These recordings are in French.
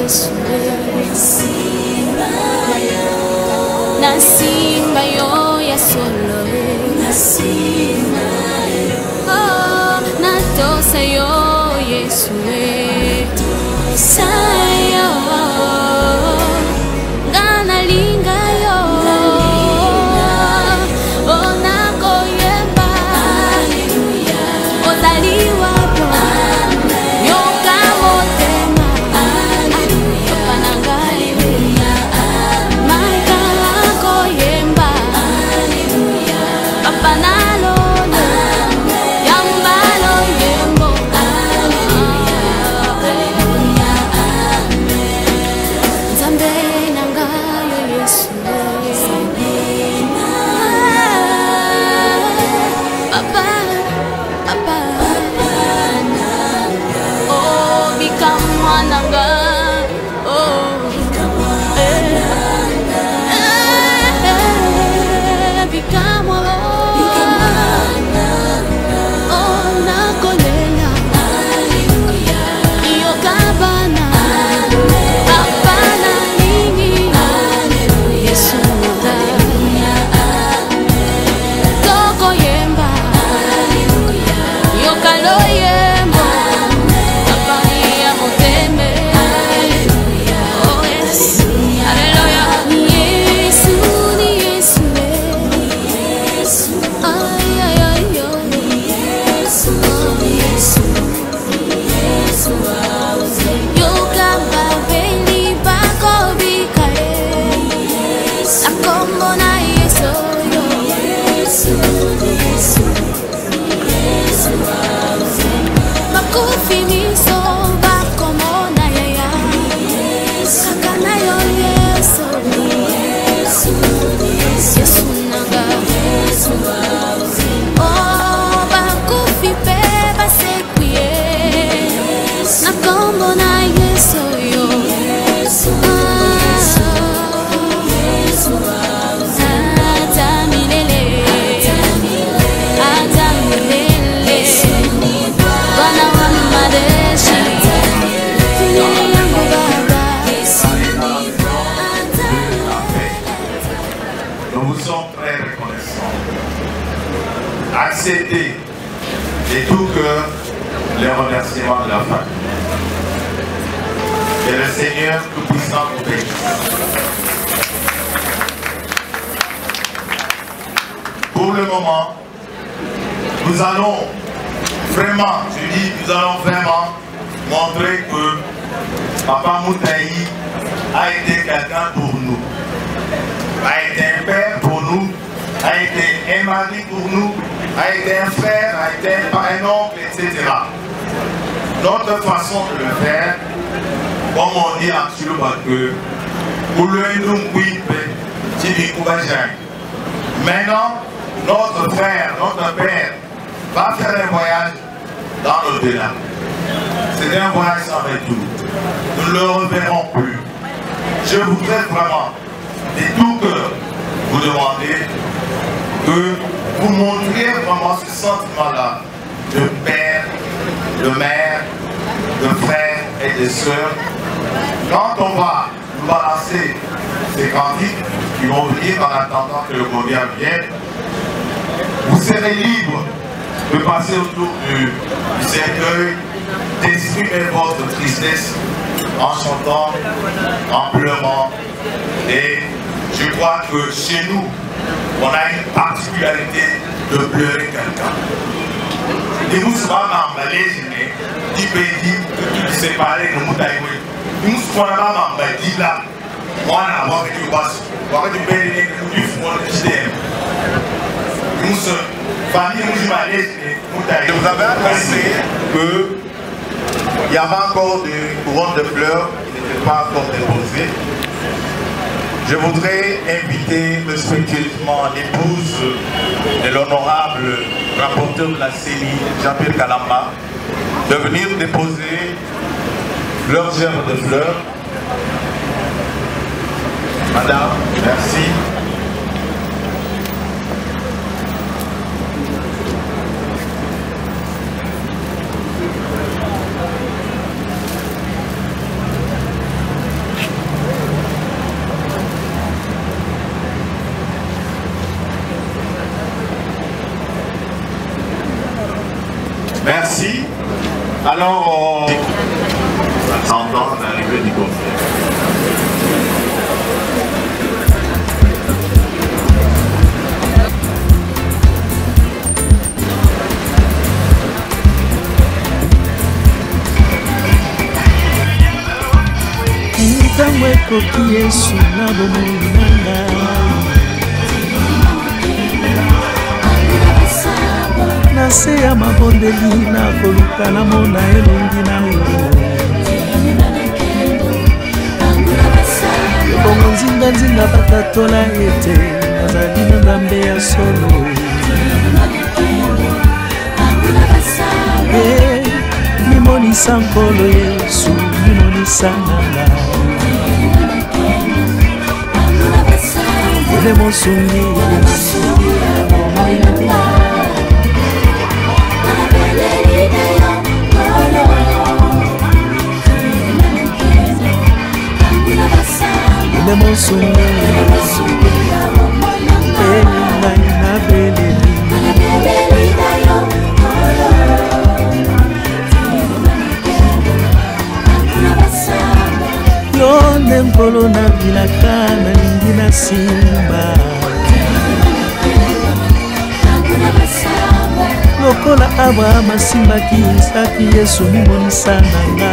Yesu nasimba yo ya solo oh natosa yo Yesu sayo gana linga yo oh nakoyemba ozaliwa accepter de tout cœur les remerciements de la famille. Que le Seigneur Tout-Puissant vous bénisse. Pour le moment, nous allons vraiment, nous allons vraiment montrer que Papa Moutaï a été quelqu'un pour nous, a été un père pour nous, a été un mari pour nous, a été un frère, a été un oncle, etc. Notre façon de le faire, comme on dit en Chilobake, maintenant, notre frère, notre père, va faire un voyage dans l'au-delà. C'est un voyage sans retour. Nous ne le reverrons plus. Je voudrais vraiment, de tout cœur, vous demander que vous montriez vraiment ce sentiment-là de père, de mère, de frère et de sœur. Quand on va nous balancer ces cantiques qui vont venir en attendant que le combien vienne, vous serez libre de passer autour du cercueil, d'exprimer votre tristesse en chantant, en pleurant. Et je crois que chez nous, on a une particularité de pleurer quelqu'un. Et nous sommes en Malaisie, qui peut dire que tout est séparé de Moutaïwe. Nous sommes en Malaisie là, moi on a vu du basse, on a vu du fond de l'IDM. Nous sommes famille Malaisie, Moutaïwe. Vous avez annoncé qu'il y avait encore des couronnes de fleurs qui n'étaient pas encore déposées. Je voudrais inviter respectueusement l'épouse de l'honorable rapporteur de la CENI, Jean-Pierre Kalamba, de venir déposer leur gerbe de fleurs. Madame, merci. Alors, on s'entend l'arrivée du concert. Ntango ekoki Yesu na bomoi na ngai na se ya mabondeli nakoluka namona elongi na yo bongo nzinga batatola ete nazali na nzambe ya solo mimonisa nkolo Yesu mimonisa nanga ele mosungi ele mosungi ngai na beleli yo nde nkolo na bilaka nalingi na simba lokola Abraham asimbaki Isaki Yesu mimonisa nanga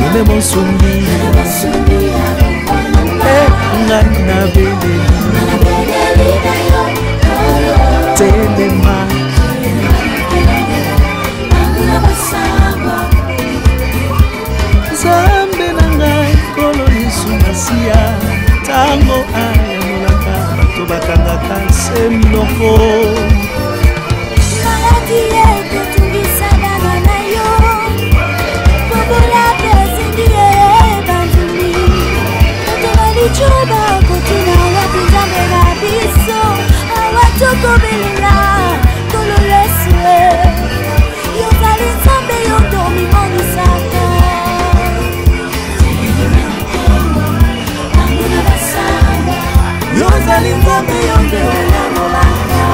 ele mosungi ngai na beleli telema Nzambe na ngai nkolo Yesu Masiya ntango ayamolaka bato bakangaka se minoko maladi ekotungisa bana na yo kobola mpe ezingi ebanduli bato balicuba kotuna wapi Nzambe na biso awa tokobelela nkolo Yesu yozali Nzambe yo tomimonisaka yozali Nzambe yo nde olamolaka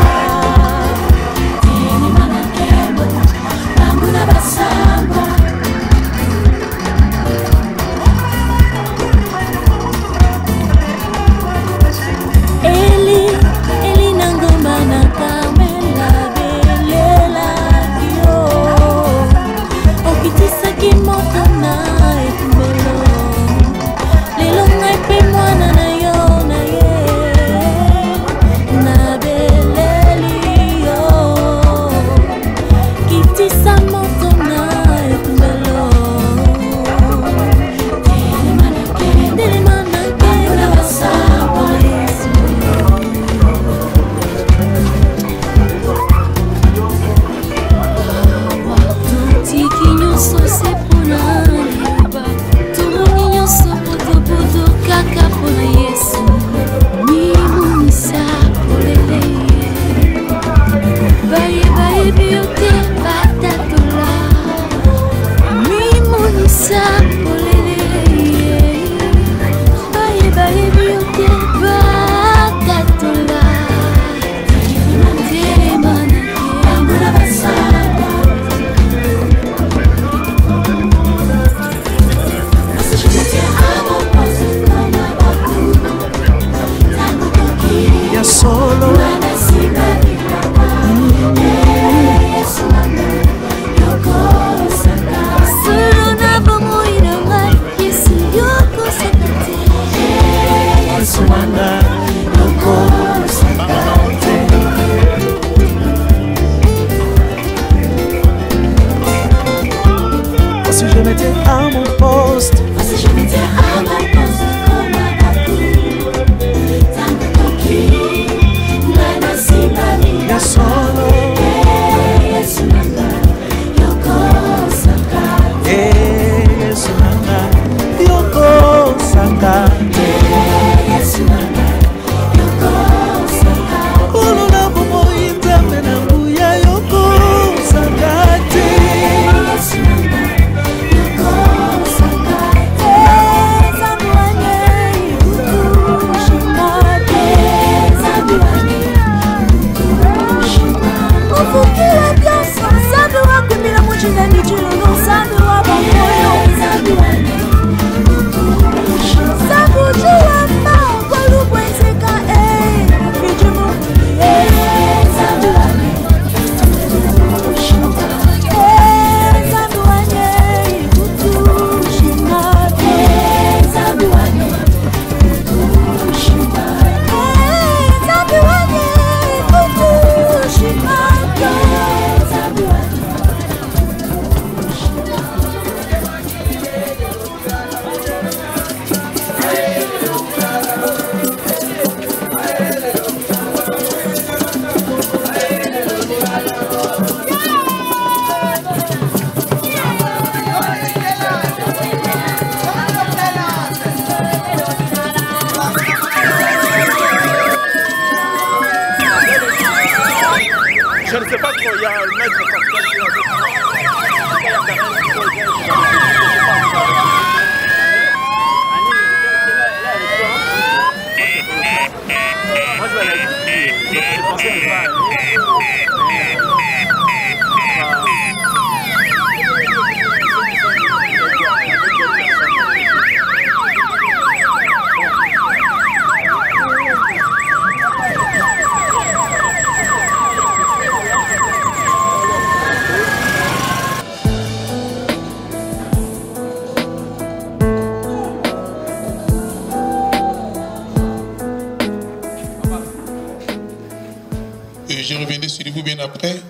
Je reviendrai sur vous bien après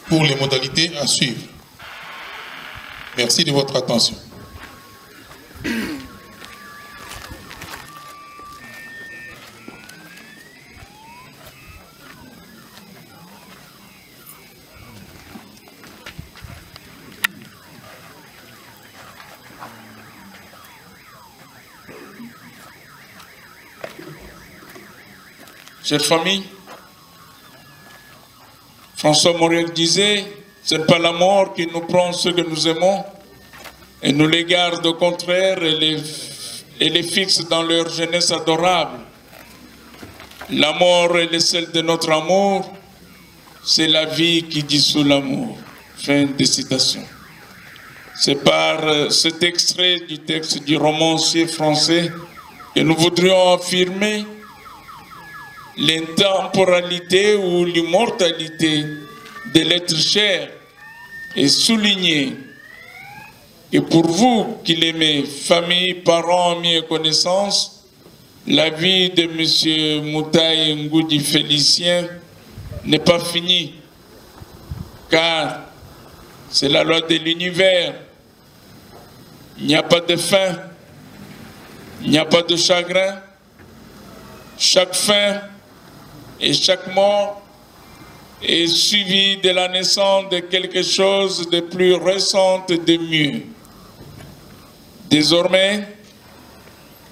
pour les modalités à suivre. Merci de votre attention. Chère famille, François Mauriac disait, ce n'est pas la mort qui nous prend ceux que nous aimons et nous les garde au contraire et les fixe dans leur jeunesse adorable. La mort est celle de notre amour, c'est la vie qui dissout l'amour. Fin de citation. C'est par cet extrait du texte du romancier français que nous voudrions affirmer l'intemporalité ou l'immortalité de l'être cher et souligner que pour vous qui l'aimez, famille, parents, amis et connaissances, la vie de M. Moutaï Ngoudi Félicien n'est pas finie, car c'est la loi de l'univers. Il n'y a pas de fin, il n'y a pas de chagrin. Chaque fin et chaque mort est suivie de la naissance de quelque chose de plus récent et de mieux. Désormais,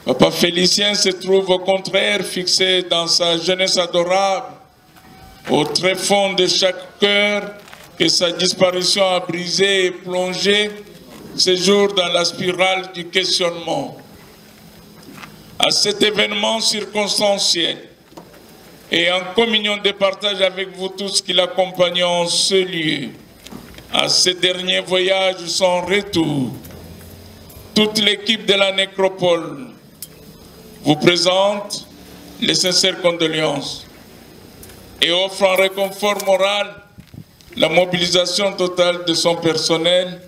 Papa Félicien se trouve au contraire fixé dans sa jeunesse adorable, au très fond de chaque cœur que sa disparition a brisé et plongé ce jour dans la spirale du questionnement. À cet événement circonstanciel, et en communion de partage avec vous tous qui l'accompagnons en ce lieu, à ce dernier voyage sans retour, toute l'équipe de la nécropole vous présente les sincères condoléances et offre en réconfort moral la mobilisation totale de son personnel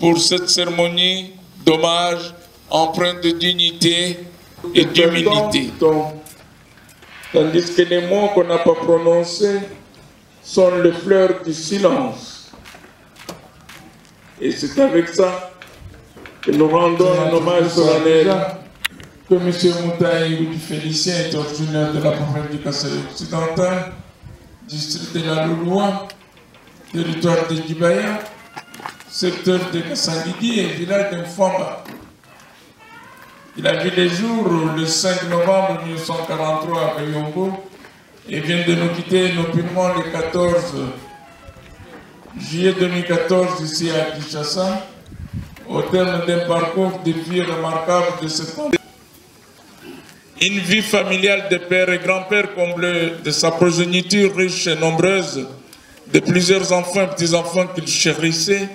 pour cette cérémonie d'hommage empreinte de dignité et d'humilité. Tandis que les mots qu'on n'a pas prononcés sont les fleurs du silence. Et c'est avec ça que nous rendons un hommage solennel que M. Moutaï Ngoudi Félicien est originaire de la province du Kasaï occidental, district de la Louloua, territoire de Djibaya, secteur de Kassangidi et village d'Infamba. Il a vu les jours le 5 novembre 1943 à Kayongo et vient de nous quitter noblement le 14 juillet 2014 ici à Kinshasa, au terme d'un parcours de vie remarquable de ce temps. Une vie familiale de père et grand-père comblée de sa progéniture riche et nombreuse, de plusieurs enfants et petits-enfants qu'il chérissait,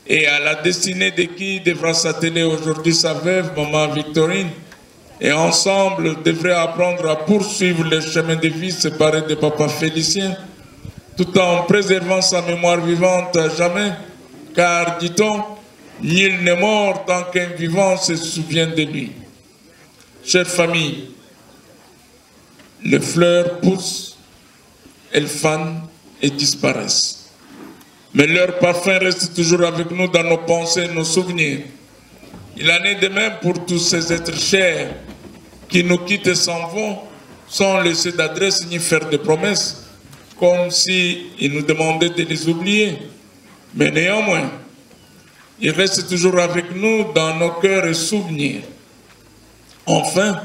et à la destinée de qui devra s'atteler aujourd'hui sa veuve, maman Victorine, et ensemble devraient apprendre à poursuivre le chemin de vie séparé de papa Félicien, tout en préservant sa mémoire vivante à jamais, car, dit-on, nul n'est mort tant qu'un vivant se souvient de lui. Chère famille, les fleurs poussent, elles fanent et disparaissent. Mais leur parfum reste toujours avec nous dans nos pensées, nos souvenirs. Il en est de même pour tous ces êtres chers qui nous quittent et s'en vont sans laisser d'adresse ni faire de promesses, comme s'ils nous demandaient de les oublier. Mais néanmoins, ils restent toujours avec nous dans nos cœurs et souvenirs. Enfin,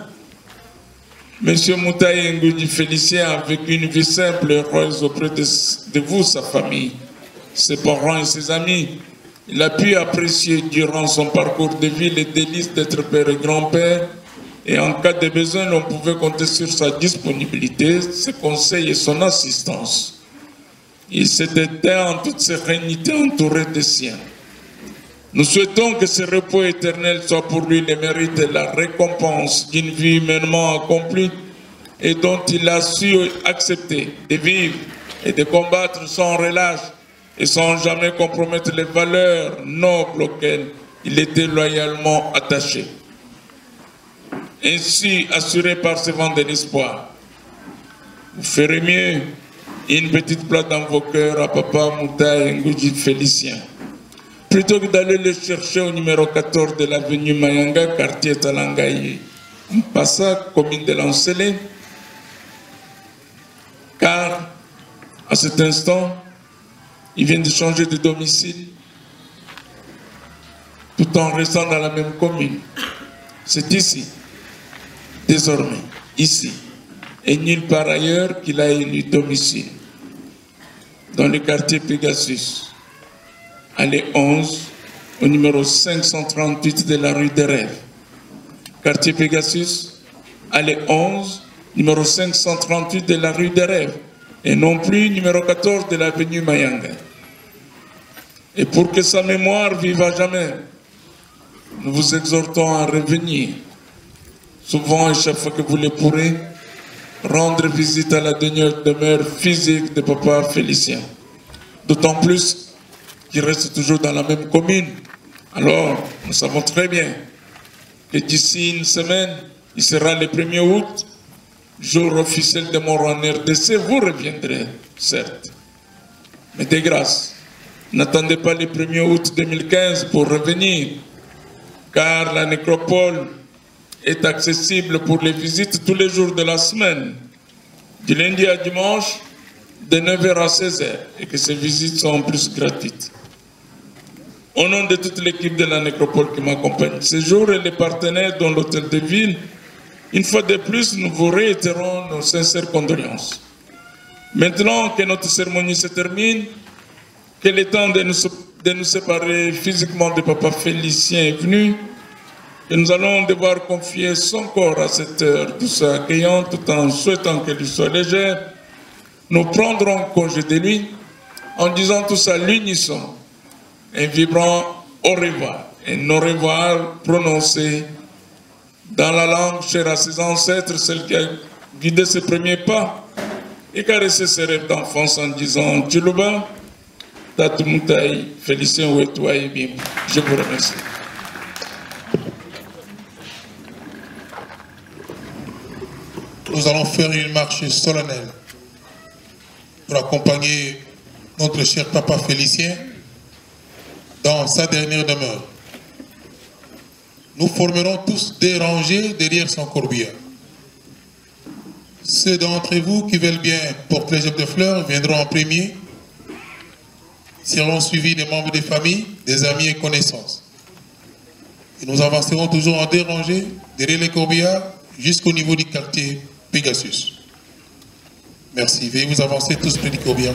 M. Moutaï Ngoudi Félicien a vécu une vie simple et heureuse auprès de vous, sa famille. ses parents et ses amis. Il a pu apprécier durant son parcours de vie les délices d'être père et grand-père. Et en cas de besoin, on pouvait compter sur sa disponibilité, ses conseils et son assistance. Il s'est éteint en toute sérénité entouré des siens. Nous souhaitons que ce repos éternel soit pour lui le mérite et la récompense d'une vie humainement accomplie et dont il a su accepter de vivre et de combattre sans relâche et sans jamais compromettre les valeurs nobles auxquelles il était loyalement attaché. Ainsi, assuré par ce vent de l'espoir, vous ferez mieux une petite place dans vos cœurs à Papa Moutaï Ngouji Félicien. Plutôt que d'aller le chercher au numéro 14 de l'avenue Mayanga, quartier Talangaï, Mpassa, commune de Lancelé, car à cet instant, il vient de changer de domicile tout en restant dans la même commune. C'est ici, désormais, ici, et nulle part ailleurs qu'il a élu domicile. Dans le quartier Pegasus, allée 11, au numéro 538 de la rue des Rêves. Quartier Pegasus, allée 11, numéro 538 de la rue des Rêves, et non plus numéro 14 de l'avenue Mayanga. Et pour que sa mémoire vive à jamais, nous vous exhortons à revenir, souvent et chaque fois que vous le pourrez, rendre visite à la dernière demeure physique de Papa Félicien. D'autant plus qu'il reste toujours dans la même commune. Alors, nous savons très bien que d'ici une semaine, il sera le 1er août, jour officiel de mort en RDC, vous reviendrez, certes. Mais de grâce, n'attendez pas le 1er août 2015 pour revenir, car la nécropole est accessible pour les visites tous les jours de la semaine, du lundi à dimanche, de 9h à 16h, et que ces visites sont en plus gratuites. Au nom de toute l'équipe de la nécropole qui m'accompagne ce jour et les partenaires dont l'hôtel de ville, une fois de plus, nous vous réitérons nos sincères condoléances. Maintenant que notre cérémonie se termine, que le temps de nous séparer physiquement de Papa Félicien est venu, et nous allons devoir confier son corps à cette heure douce accueillante tout en souhaitant qu'elle lui soit légère, nous prendrons congé de lui en disant tous à l'unisson un vibrant au revoir, un au revoir prononcé dans la langue chère à ses ancêtres, celle qui a guidé ses premiers pas et caressé ses rêves d'enfance en disant Tchoulouba, Tatmoutaï, Félicien Ouetouaï, bien. Je vous remercie. Nous allons faire une marche solennelle pour accompagner notre cher Papa Félicien dans sa dernière demeure. Nous formerons tous des rangées derrière son corbillard. Ceux d'entre vous qui veulent bien porter les objets de fleurs viendront en premier, seront suivis des membres des familles, des amis et connaissances. Et nous avancerons toujours en deux rangées derrière les corbillards jusqu'au niveau du quartier Pegasus. Merci. Veuillez vous avancer tous près du corbillard.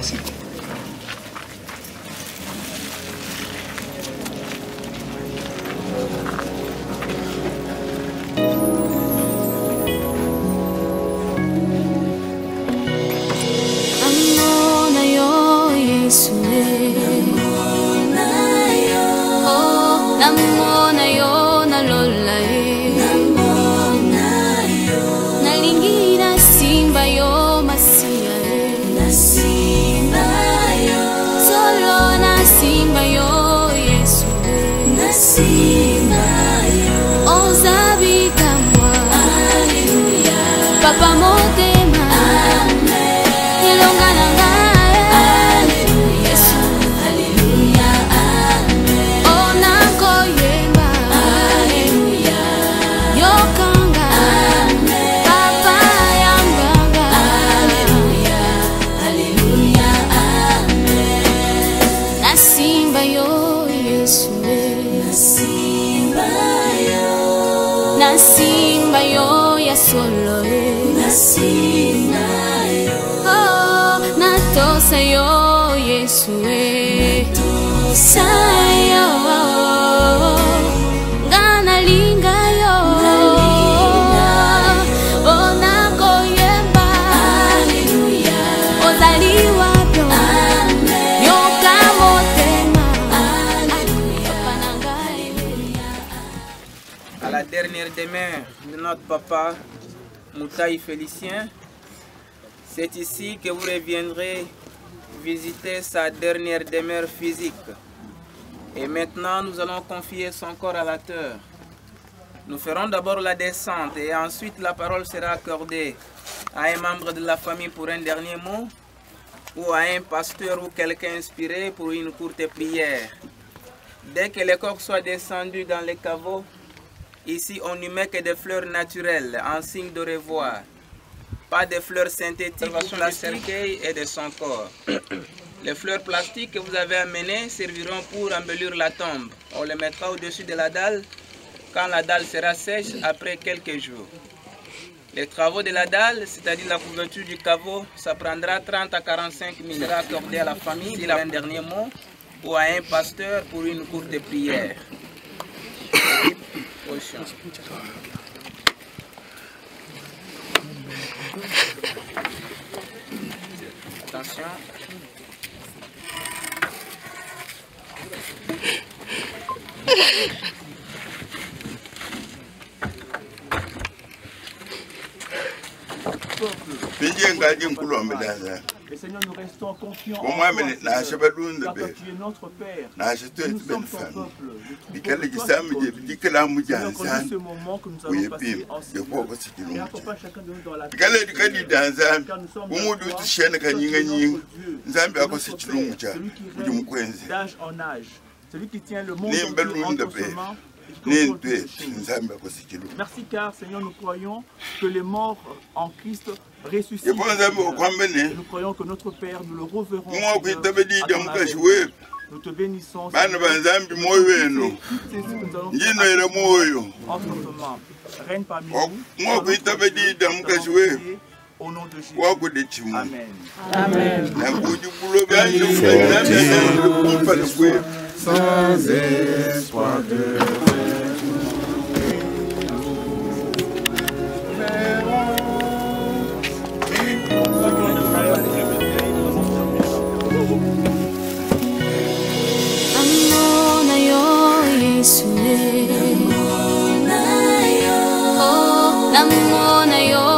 Papa motema, ilongana ngae, Yesu, haleluya, amen. Ona koyemba, haleluya, yokanga, amen. Papa yambanga, haleluya, haleluya, amen. Nasimba yo, Yesu, nasimba yo, nasimba yo, Yasolo. Oh, natosa yo, Yesu. sayo ngana linga yo ona koyemba ozaliwa pyo yoka motema à la dernière demeure de notre papa Moutaï Félicien. C'est ici que vous reviendrez visiter sa dernière demeure physique. Et maintenant, nous allons confier son corps à la terre. Nous ferons d'abord la descente et ensuite la parole sera accordée à un membre de la famille pour un dernier mot ou à un pasteur ou quelqu'un inspiré pour une courte prière. Dès que le corps soit descendu dans les caveaux, ici on n'y met que des fleurs naturelles en signe de revoir. Pas de fleurs synthétiques ou plastiques et de son corps. Les fleurs plastiques que vous avez amenées serviront pour embellir la tombe. On les mettra au-dessus de la dalle quand la dalle sera sèche après quelques jours. Les travaux de la dalle, c'est-à-dire la couverture du caveau, ça prendra 30 à 45 minutes. Il sera accordé à la famille, il a un dernier mot, ou à un pasteur pour une courte prière. Attention. Et Seigneur, nous restons confiants en toi, Seigneur, car tu es notre Père. Nous sommes ton peuple. Seigneur, connais ce moment que nous allons passer ensemble. Et accompagne chacun de nous dans la paix. Car nous sommes dans toi, toi, tu es notre Dieu, celui qui règne d'âge en âge, celui qui tient le monde entier entre ses mains. Merci car Seigneur, nous croyons que les morts en Christ ressuscitent. Nous croyons que notre Père, nous le reverrons. Nous te bénissons. Règne parmi nous. Au nom de Jésus. Amen. Amen. Sans espoir de Amona yo Yesu, oh, namona yo.